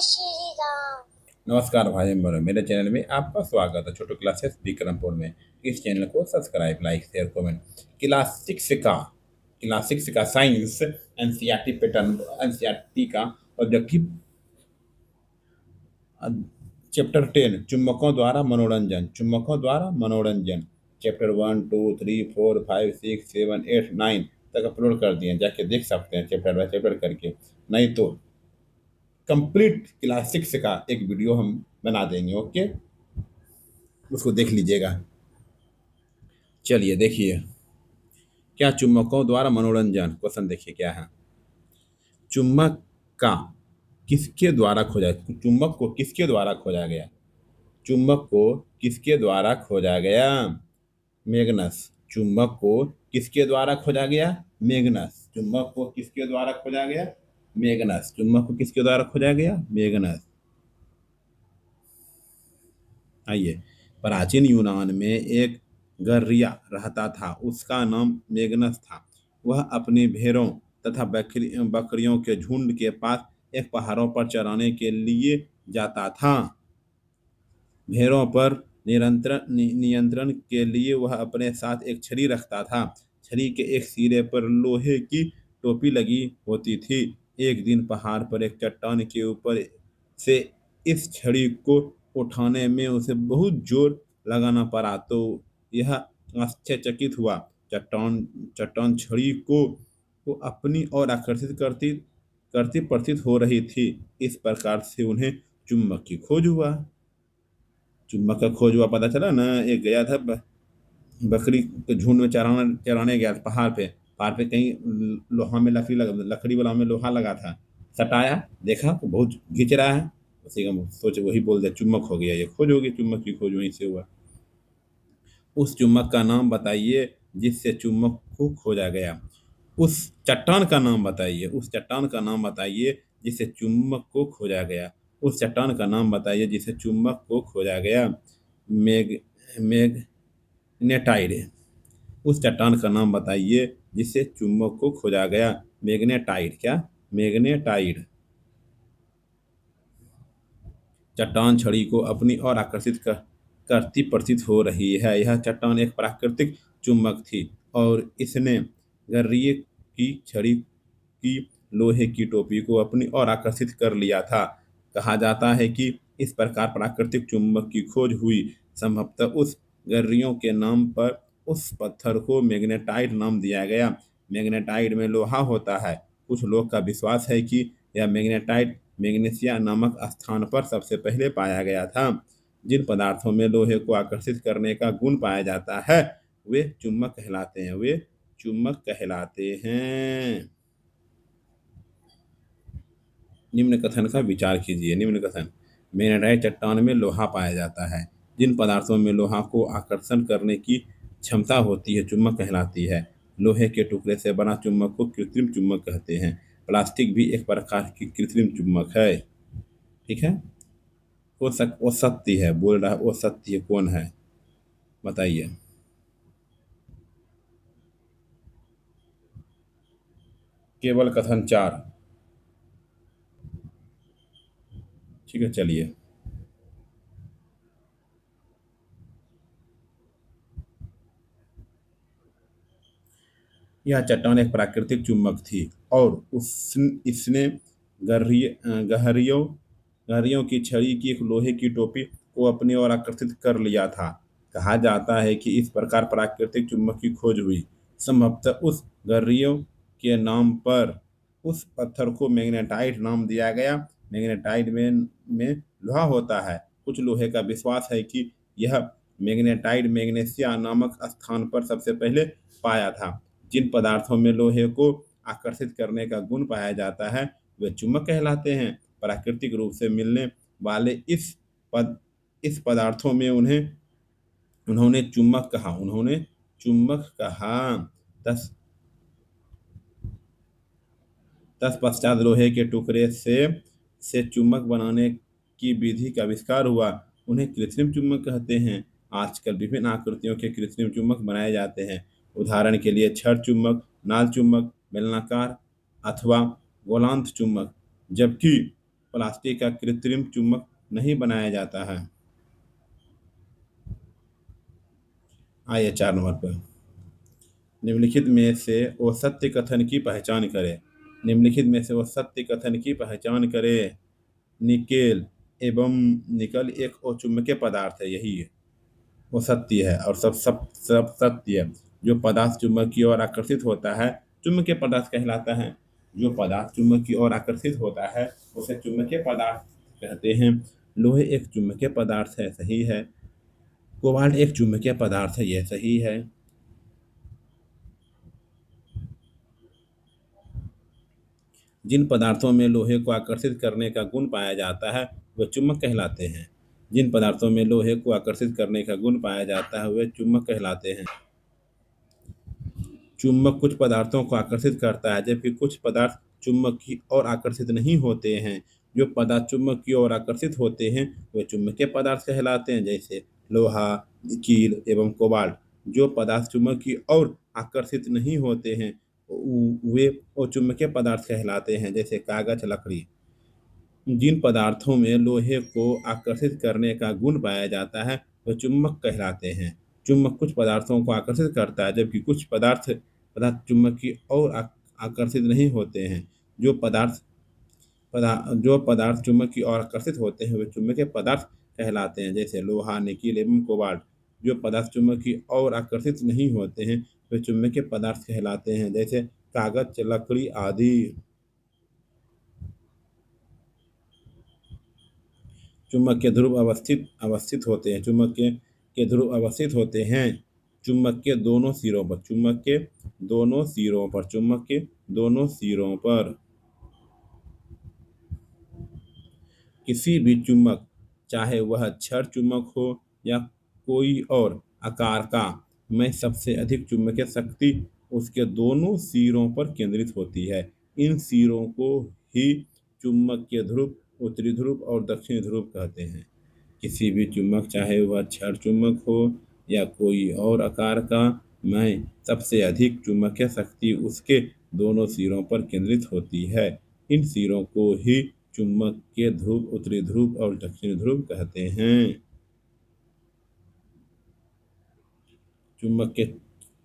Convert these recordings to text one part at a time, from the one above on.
श्री राम। नमस्कार भाई बहनों, मेरे चैनल में आपका स्वागत है। छोटू क्लासेस विक्रमपुर में इस चैनल को subscribe, like, share, comment. Class 6 का साइंस एनसीईआरटी पैटर्न, एनसीईआरटी का ऑब्जेक्टिव चैप्टर 10 चुम्बकों द्वारा मनोरंजन चैप्टर 1 2 3 4 5 6 7 8 9 तक अपलोड कर दिए, जाके देख सकते हैं चैप्टर बाय चैप्टर करके। नहीं तो कंप्लीट क्लास 6 का एक वीडियो हम बना देंगे। ओके, उसको देख लीजिएगा। चलिए देखिए, क्या चुम्बकों द्वारा मनोरंजन, क्वेश्चन देखिए क्या है। चुम्बक का किसके द्वारा खोजा चुम्बक को किसके द्वारा खोजा गया? चुम्बक को किसके द्वारा खोजा गया? मैग्नस। चुम्बक को किसके द्वारा खोजा गया? मैग्नस। चुम्बक को किसके द्वारा खोजा गया? मैग्नस। चुम्बक को किसके द्वारा खोजा गया? मैग्नस। आइए, प्राचीन यूनान में एक गर्रिया रहता था, उसका नाम मैग्नस था। वह अपनी भेड़ों तथा बकरियों के झुंड के पास एक पहाड़ों पर चराने के लिए जाता था। भेड़ों पर नियंत्रण के लिए वह अपने साथ एक छड़ी रखता था। छड़ी के एक सिरे पर लोहे की टोपी लगी होती थी। एक दिन पहाड़ पर एक चट्टान के ऊपर से इस छड़ी को उठाने में उसे बहुत जोर लगाना पड़ा, तो यह आश्चर्यचकित हुआ। चट्टान चट्टान छड़ी को अपनी ओर आकर्षित करती करती प्रतीत हो रही थी। इस प्रकार से उन्हें चुम्बक की खोज हुआ। चुम्बक का खोज हुआ, पता चला ना। एक गया था बकरी के झुंड में चराना चराने गया था पहाड़ पे कहीं लोहा में लकड़ी वाला में लोहा लगा था। सटाया, देखा तो बहुत खींच रहा है। उसी का सोच वही बोल दिया, चुम्बक हो गया। ये खोज होगी, चुम्बक की खोज वहीं से हुआ। उस चुम्बक का नाम बताइए जिससे चुम्बक को खोजा गया। उस चट्टान का नाम बताइए। उस चट्टान का नाम बताइए जिसे चुम्बक को खोजा गया। उस चट्टान का नाम बताइए जिसे चुम्बक को खोजा गया। मेग मैग्नेटाइड। उस चट्टान का नाम बताइए जिसे चुम्बक को खोजा गया। मैग्नेटाइड। क्या? मैग्नेटाइड। चट्टान छड़ी को अपनी ओर आकर्षित करती प्रतीत हो रही है। यह चट्टान एक प्राकृतिक चुम्बक थी और इसने गर्रिये की छड़ी की लोहे की टोपी को अपनी ओर आकर्षित कर लिया था। कहा जाता है कि इस प्रकार प्राकृतिक चुम्बक की खोज हुई। संभवतः उस गर्रियों के नाम पर उस पत्थर को मैग्नेटाइट नाम दिया गया। मैग्नेटाइट में लोहा होता है। कुछ लोग का विश्वास है कि यह मैग्नेटाइट मैग्नीशिया नामक स्थान पर सबसे पहले पाया गया था। जिन पदार्थों में लोहे को आकर्षित करने का गुण पाया जाता है वे चुम्बक कहलाते हैं। वे चुम्बक कहलाते हैं। निम्न कथन का विचार कीजिए। निम्न कथन: मैग्नेटाइट चट्टान में लोहा पाया जाता है। जिन पदार्थों में लोहा को आकर्षण करने की क्षमता होती है चुम्बक कहलाती है। लोहे के टुकड़े से बना चुम्बक को कृत्रिम चुम्बक कहते हैं। प्लास्टिक भी एक प्रकार की कृत्रिम चुम्बक है। ठीक है। वो सत्य है, बोल रहा है वो सत्य है। कौन है बताइए। केवल कथन 4। ठीक है, चलिए। यह चट्टान एक प्राकृतिक चुम्बक थी और उस इसने गहरियों गहरियों की छड़ी की एक लोहे की टोपी को अपनी ओर आकर्षित कर लिया था। कहा जाता है कि इस प्रकार प्राकृतिक चुम्बक की खोज हुई। संभवतः उस गहरियों के नाम पर उस पत्थर को मैग्नेटाइट नाम दिया गया। मैग्नेटाइट में लोहा होता है। कुछ लोहे का विश्वास है कि यह मैग्नेटाइट मैग्नीशिया नामक स्थान पर सबसे पहले पाया था। जिन पदार्थों में लोहे को आकर्षित करने का गुण पाया जाता है वे चुम्बक कहलाते हैं। प्राकृतिक रूप से मिलने वाले इस पदार्थों में उन्होंने चुम्बक कहा। उन्होंने चुम्बक कहा। तस तत्पश्चात लोहे के टुकड़े से चुम्बक बनाने की विधि का आविष्कार हुआ। उन्हें कृत्रिम चुम्बक कहते हैं। आजकल विभिन्न आकृतियों के कृत्रिम चुम्बक बनाए जाते हैं। उदाहरण के लिए छड़ चुम्बक, नाल चुम्बक, बेलनाकार अथवा गोलांत चुम्बक। जबकि प्लास्टिक का कृत्रिम चुंबक नहीं बनाया जाता है। आइए 4 नंबर पर। निम्नलिखित में से वो सत्य कथन की पहचान करें। निम्नलिखित में से वो सत्य कथन की पहचान करें। निकेल एवं निकल एक अचुंबकीय पदार्थ है, यही है वो सत्य है। और सब सब सब सत्य है। जो पदार्थ चुंबक की ओर आकर्षित होता है चुंबकीय पदार्थ कहलाता है। जो पदार्थ चुंबक की ओर आकर्षित होता है उसे चुंबकीय पदार्थ कहते हैं। लोहे एक चुंबकीय पदार्थ है, सही है। कोबाल्ट एक चुंबकीय पदार्थ है, यह सही है। जिन पदार्थों में लोहे को आकर्षित करने का गुण पाया जाता है वे चुंबक कहलाते हैं। जिन पदार्थों में लोहे को आकर्षित करने का गुण पाया जाता है वे चुंबक कहलाते हैं। चुंबक कुछ पदार्थों को आकर्षित करता है जबकि कुछ पदार्थ चुंबक की ओर आकर्षित नहीं होते हैं। जो पदार्थ चुंबक की ओर आकर्षित होते हैं वे चुंबकीय पदार्थ कहलाते हैं, जैसे लोहा, कील एवं कोबाल्ट। जो पदार्थ चुंबक की ओर आकर्षित नहीं होते हैं वे चुंबकीय पदार्थ कहलाते हैं, जैसे कागज, लकड़ी। जिन पदार्थों में लोहे को आकर्षित करने का गुण पाया जाता है वे चुंबक कहलाते हैं। चुंबक कुछ पदार्थों को आकर्षित करता है जबकि कुछ पदार्थ पदार्थ चुंबक की ओर आकर्षित नहीं होते हैं। जो पदार्थ जो पदार्थ चुंबक की ओर आकर्षित होते हैं वे चुंबकीय पदार्थ कहलाते हैं, जैसे लोहा, निकेल एवं कोबाल्ट। जो पदार्थ चुंबक की ओर आकर्षित नहीं होते हैं वे चुंबकीय पदार्थ कहलाते हैं, जैसे कागज, लकड़ी आदि। चुंबक के ध्रुव अवस्थित अवस्थित होते हैं। चुंबक के ध्रुव अवस्थित होते हैं चुंबक के दोनों सिरों पर। चुंबक के दोनों सिरों पर। किसी भी चुंबक, चाहे वह छड़ चुंबक हो या कोई और आकार का, में सबसे अधिक चुंबकीय शक्ति उसके दोनों सिरों पर केंद्रित होती है। इन सिरों को ही चुंबक के ध्रुव, उत्तरी ध्रुव और दक्षिणी ध्रुव कहते हैं। किसी भी चुंबक, चाहे वह छड़ चुंबक हो या कोई और आकार का, में सबसे अधिक चुंबकीय शक्ति उसके दोनों सिरों पर केंद्रित होती है। इन सिरों को ही चुंबक के ध्रुव, उत्तरी ध्रुव और दक्षिणी ध्रुव कहते हैं। चुंबक के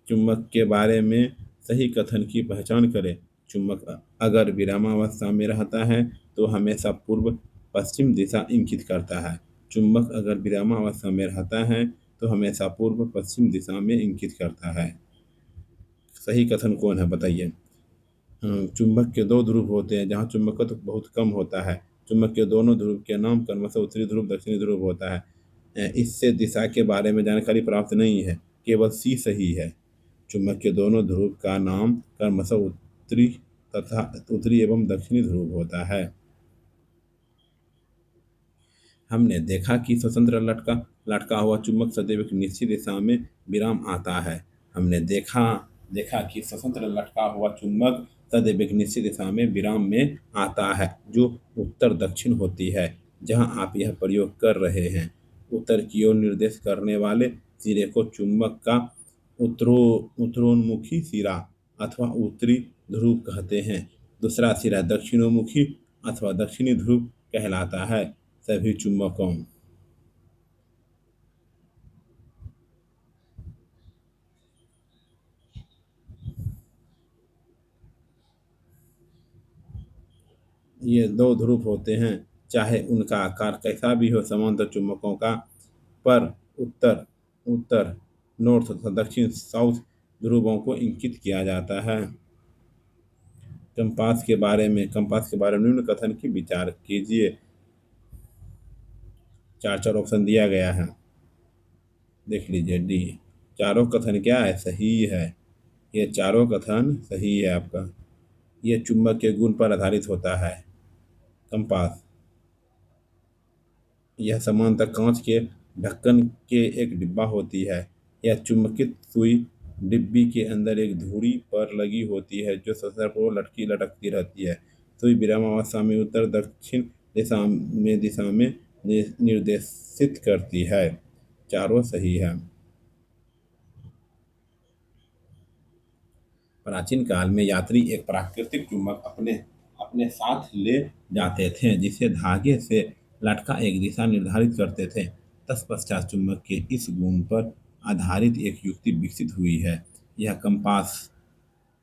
चुंबक के बारे में सही कथन की पहचान करें। चुंबक अगर विरामावस्था में रहता है तो हमेशा पूर्व पश्चिम दिशा इंगित करता है। चुंबक अगर विरामावस्था में रहता है तो हमेशा पूर्व पश्चिम दिशा में इंगित करता है। सही कथन कौन है, बताइए। चुंबक के दो ध्रुव होते हैं जहाँ चुंबकत्व तो बहुत कम होता है। चुंबक के दोनों ध्रुव के नाम क्रमशः उत्तरी ध्रुव, दक्षिणी ध्रुव होता है। इससे दिशा के बारे में जानकारी प्राप्त नहीं है, केवल सी सही है। चुंबक के दोनों ध्रुव का नाम क्रमशः उत्तरी एवं दक्षिणी ध्रुव होता है। हमने देखा कि स्वतंत्र लटका लटका हुआ चुंबक सदैव एक निश्चित दिशा में विराम आता है। हमने देखा देखा कि स्वतंत्र लटका हुआ चुंबक सदैव एक निश्चित दिशा में विराम में आता है, जो उत्तर दक्षिण होती है। जहां आप यह प्रयोग कर रहे हैं, उत्तर की ओर निर्देश करने वाले सिरे को चुंबक का उत्तरो उत्तरोन्मुखी सिरा अथवा उत्तरी ध्रुव कहते हैं। दूसरा सिरा दक्षिणोन्मुखी अथवा दक्षिणी ध्रुव कहलाता है। सभी चुंबकों ये दो ध्रुव होते हैं, चाहे उनका आकार कैसा भी हो। समांतर चुंबकों का पर उत्तर उत्तर नॉर्थ तथा दक्षिण साउथ ध्रुवों को इंकित किया जाता है। कंपास के बारे में निम्न कथन की विचार कीजिए। चार चार ऑप्शन दिया गया है, देख लीजिए। डी, चारों कथन क्या है, सही है। ये चारों कथन सही है आपका। ये चुंबक के गुण पर आधारित होता है। कंपास, यह समांतर कांच के ढक्कन के एक डिब्बा होती है। यह चुंबकित सुई डिब्बी के अंदर एक धुरी पर लगी होती है जो सतह पर लटकती रहती है। सुई विरामावस्था में उत्तर दक्षिण दिशा में निर्देशित करती है। चारों सही है। प्राचीन काल में यात्री एक प्राकृतिक चुंबक अपने अपने साथ ले जाते थे, जिसे धागे से लटका एक दिशा निर्धारित करते थे। तत्पश्चात चुंबक के इस गुण पर आधारित एक युक्ति विकसित हुई है। यह कंपास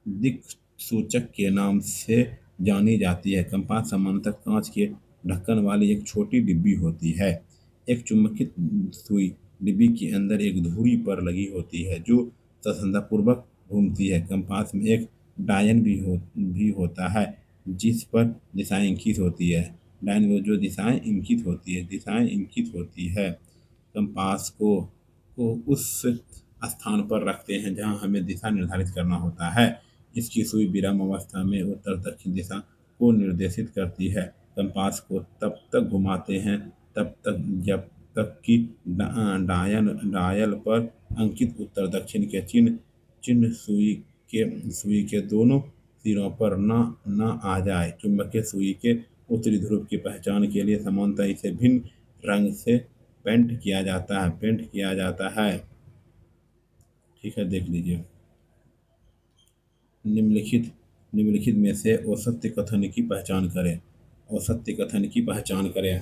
दिक्सूचक के नाम से जानी जाती है। कंपास सामान्यतः कांच के ढक्कन वाली एक छोटी डिब्बी होती है। एक चुंबकित सुई डिब्बी के अंदर एक धुरी पर लगी होती है जो सफलतापूर्वक घूमती है। कंपास में एक डायन भी होता है जिस पर दिशाएं इंकित होती है। डायन में जो दिशाएं इंकित होती है कंपास को उस स्थान पर रखते हैं जहां हमें दिशा निर्धारित करना होता है। इसकी सुई विराम अवस्था में उत्तर दक्षिण दिशा को निर्देशित करती है। कंपास को तब तक घुमाते हैं तब तक जब तक कि डायल पर अंकित उत्तर दक्षिण के चिन्ह चिन्ह सुई के दोनों सिरों पर न आ जाए। चुंबकीय सुई के उत्तरी ध्रुव की पहचान के लिए सामान्यतः इसे भिन्न रंग से पेंट किया जाता है। ठीक है, देख लीजिए। निम्नलिखित निम्नलिखित में से औसत्य कथन की पहचान करें। औसत्य कथन की पहचान करें।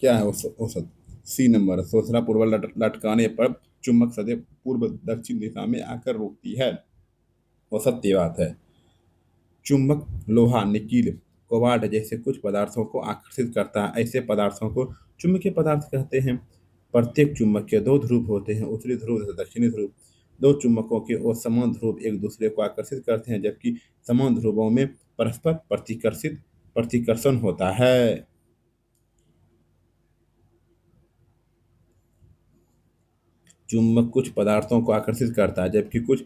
क्या है औसत? सी नंबर, सोसरा पूर्व लटकाने पर चुंबक सदैव पूर्व दक्षिण दिशा में आकर रुकती है। औसत ये बात है। चुंबक लोहा, निकील, कोबाल्ट जैसे कुछ पदार्थों को आकर्षित करता है। ऐसे पदार्थों को चुंबकीय पदार्थ कहते हैं। प्रत्येक चुंबक के दो ध्रुव होते हैं, उत्तरी ध्रुव तथा दक्षिणी ध्रुव। दो चुंबकों के और समान ध्रुव एक दूसरे को आकर्षित करते हैं, जबकि समान ध्रुवों में परस्पर प्रतिकर्षण होता है। चुंबक कुछ पदार्थों को आकर्षित करता है, जबकि कुछ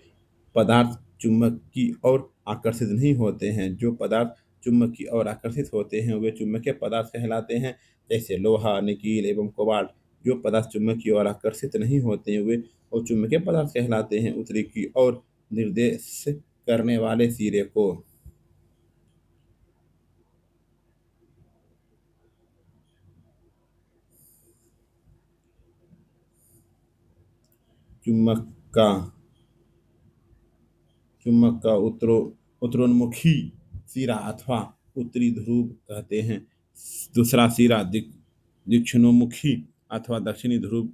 पदार्थ चुंबक की ओर आकर्षित नहीं होते हैं। जो पदार्थ चुंबक की ओर आकर्षित होते हैं वे चुंबकीय पदार्थ कहलाते हैं, जैसे लोहा, निकील एवं कोबाल्ट। जो पदार्थ चुंबक की ओर आकर्षित नहीं होते हैं वे चुंबकीय पदार्थ कहलाते हैं। उत्तरी की ओर निर्देश करने वाले सिरे को चुंबक का चुंबक का उत्तरोन्मुखी सिरा अथवा उत्तरी ध्रुव कहते हैं। दूसरा सिरा दक्षिणोन्मुखी अथवा दक्षिणी ध्रुव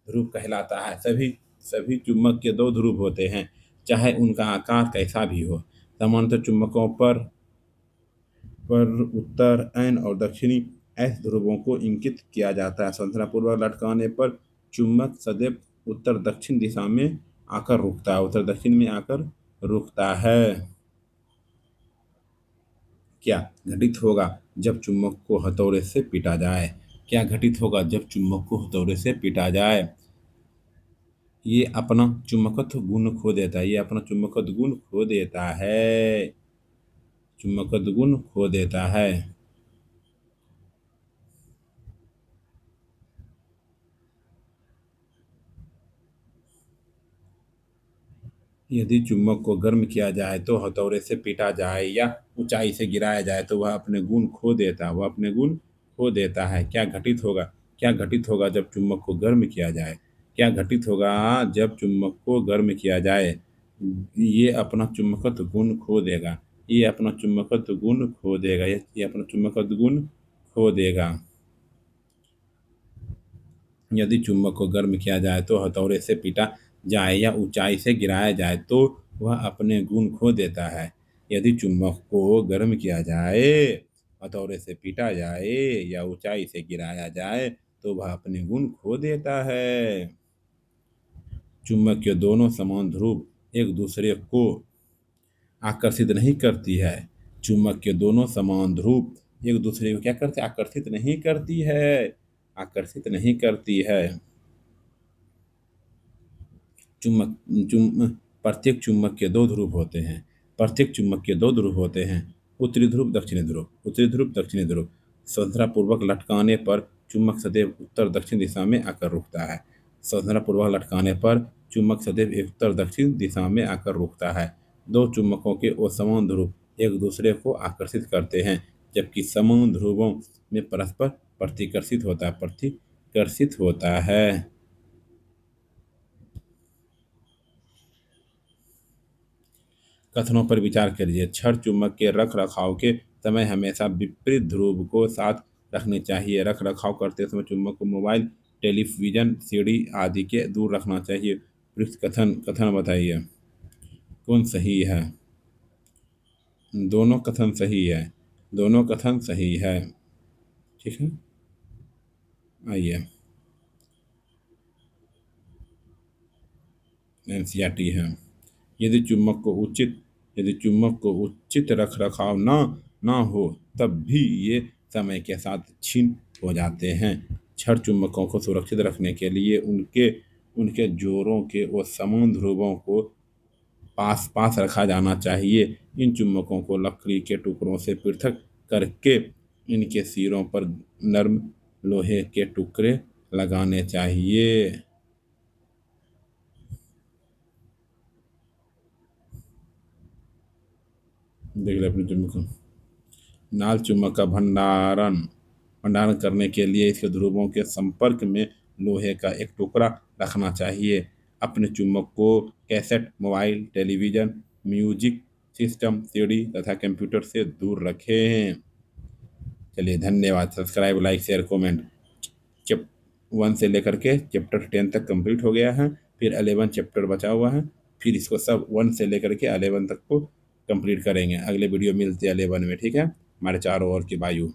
ध्रुव कहलाता है। सभी सभी चुंबक के दो ध्रुव होते हैं, चाहे उनका आकार कैसा भी हो। सामान्यतः चुंबकों पर उत्तर एन और दक्षिणी एस ध्रुवों को इंकित किया जाता है। संरचनापूर्वक लटकाने पर चुंबक सदैव उत्तर दक्षिण दिशा में आकर रुकता है उत्तर दक्षिण में आकर रुकता है। क्या घटित होगा जब चुंबक को हथौड़े से पीटा जाए? क्या घटित होगा जब चुंबक को हथौड़े से पीटा जाए? ये अपना चुंबकत्व गुण खो देता है। ये अपना चुंबकत्व गुण खो देता है। चुंबकत्व गुण खो देता है। यदि चुंबक को गर्म किया जाए तो हथौड़े से पीटा जाए या ऊंचाई से गिराया जाए तो वह अपने गुण खो देता है। वह अपने गुण खो देता है। क्या घटित होगा जब चुंबक को गर्म किया जाए? क्या घटित होगा जब चुंबक को गर्म किया जाए? ये अपना चुंबकत्व गुण खो देगा। ये अपना चुंबकत्व गुण खो देगा। ये अपना चुंबकत्व गुण खो देगा। यदि चुंबक को गर्म किया जाए तो हथौड़े से पीटा जाए या ऊंचाई से गिराया जाए तो वह अपने गुण खो देता है। यदि चुंबक को गर्म किया जाए, हथौड़े से पीटा जाए या ऊंचाई से गिराया जाए तो वह अपने गुण खो देता है। चुंबक के दोनों समान ध्रुव एक दूसरे को आकर्षित नहीं करती है। चुंबक के दोनों समान ध्रुव एक दूसरे को क्या करते? आकर्षित नहीं करती है। आकर्षित नहीं करती है। चुंबक चुम प्रत्येक चुंबक के दो ध्रुव होते हैं। प्रत्येक चुंबक के दो ध्रुव होते हैं। उत्तरी ध्रुव, दक्षिणी ध्रुव, उत्तरी ध्रुव, दक्षिणी ध्रुव। स्वतंत्रतापूर्वक लटकाने पर चुंबक सदैव उत्तर दक्षिण दिशा में आकर रुकता है। स्वतंत्रतापूर्वक लटकाने पर चुंबक सदैव उत्तर दक्षिण दिशा में आकर रुकता है। दो चुंबकों के असमान ध्रुव एक दूसरे को आकर्षित करते हैं, जबकि समान ध्रुवों में परस्पर प्रतिकर्षित होता है। कथनों पर विचार करिए। छड़ चुंबक के रख रखाव के समय हमेशा विपरीत ध्रुव को साथ रखने चाहिए। रख रखाव करते समय चुंबक को मोबाइल, टेलीविजन, सीढ़ी आदि के दूर रखना चाहिए। पृष्ठ कथन कथन बताइए कौन सही है। दोनों कथन सही है। दोनों कथन सही है। ठीक है, आइए एनसीईआरटी है। यदि चुंबक को उचित रख रखाव ना हो तब भी ये समय के साथ क्षीण हो जाते हैं। छड़ चुंबकों को सुरक्षित रखने के लिए उनके उनके जोड़ों के और समान ध्रुवों को पास पास रखा जाना चाहिए। इन चुंबकों को लकड़ी के टुकड़ों से पृथक करके इनके सिरों पर नर्म लोहे के टुकड़े लगाने चाहिए। देख ले अपने चुंबक। नाल चुंबक का भंडारण करने के लिए इसके ध्रुवों के संपर्क में लोहे का एक टुकड़ा रखना चाहिए। अपने चुंबक को cassette, mobile, television, music system, CD तथा कंप्यूटर से दूर रखें। चलिए धन्यवाद। Subscribe, like, share, comment. Chapter 1 से लेकर के चैप्टर 10 तक कंप्लीट हो गया है। फिर 11 चैप्टर बचा हुआ है। फिर इसको सब 1 से लेकर के 11 तक को कंप्लीट करेंगे। अगले वीडियो मिलते हैं 11 में। ठीक है, हमारे चारों ओर की वायु।